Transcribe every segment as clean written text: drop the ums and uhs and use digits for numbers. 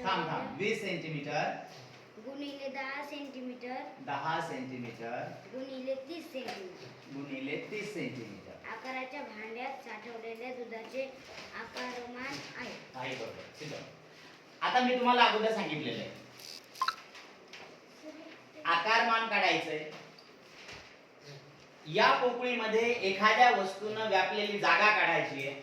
थांब 20 सेंटीमीटर गुणिले 10 centimetre 10 centimetre गुणिले 30 सेंटीमीटर गुणिले 30 सेंटीमीटर आकाराच्या भांड्यात साठवलेल्या दुधाचे आकारमान आहे. आहे बरोबर. ठीक आहे. आता मी तुम्हाला अगोदर सांगितलेलं आहे आकारमान काढायचंय. या पोकळीमध्ये एखाद्या वस्तूनं व्यापलेली जागा काढायची आहे.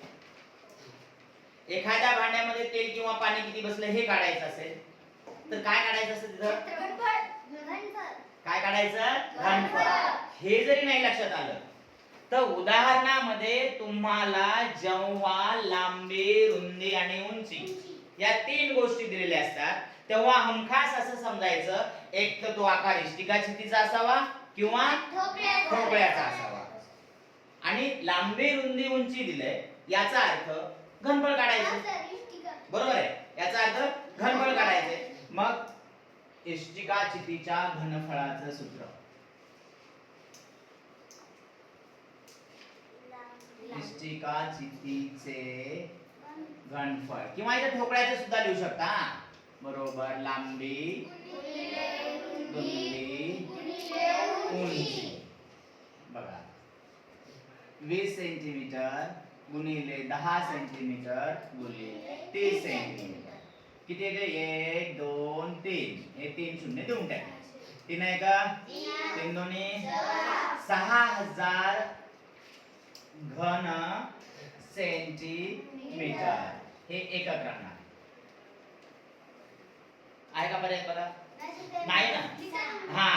एखाद्या भांड्यामध्ये तेल किंवा पाणी किती बसलं हे काढायचं असेल तर काय काढायचं असेल तिथं काय काढायचं घनफळ. हे जरी नाही लक्षात आलं तर उदाहरणामध्ये तुम्हाला जेव्हा लांबी रुंदी आणि उंची या 3 गोष्टी दिलेल्या असतात तेव्हा हमखास असं समजायचं एक तर तो आकार इष्टिका छितीचा असावा किंवा ठोकळ्याचा असावा. आणि लांबी रुंदी उंची दिलंय याचा अर्थ घनफळ काढायचं. बरोबर आहे. याचा अर्थ घनफळ काढायचे. मग इष्टिका छितीच्या घनफळाचं सूत्र इष्टिका छितीचे घनफळ किंवा इथे ठोकळ्याचे सुद्धा लिहू शकता. बरोबर लांबी रुंदी उंची. बघा 20 सेंटीमीटर गुणिले 10 सेंटीमीटर गुणिले 30 सेंटीमीटर किती येते 1 2 3 हे 3 शून्य देऊन टाकायचे. 3 आहे का 3 दोन्ही 6000 घन सेंटीमीटर हे एकक राहणार आहे का. पर्याय बघा नाही ना. हा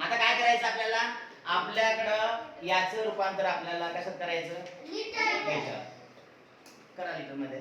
आता काय करायचं आपल्याला आपल्याकडं याचं रूपांतर आपल्याला कशात करायचं लिटर करा. लिटर मध्ये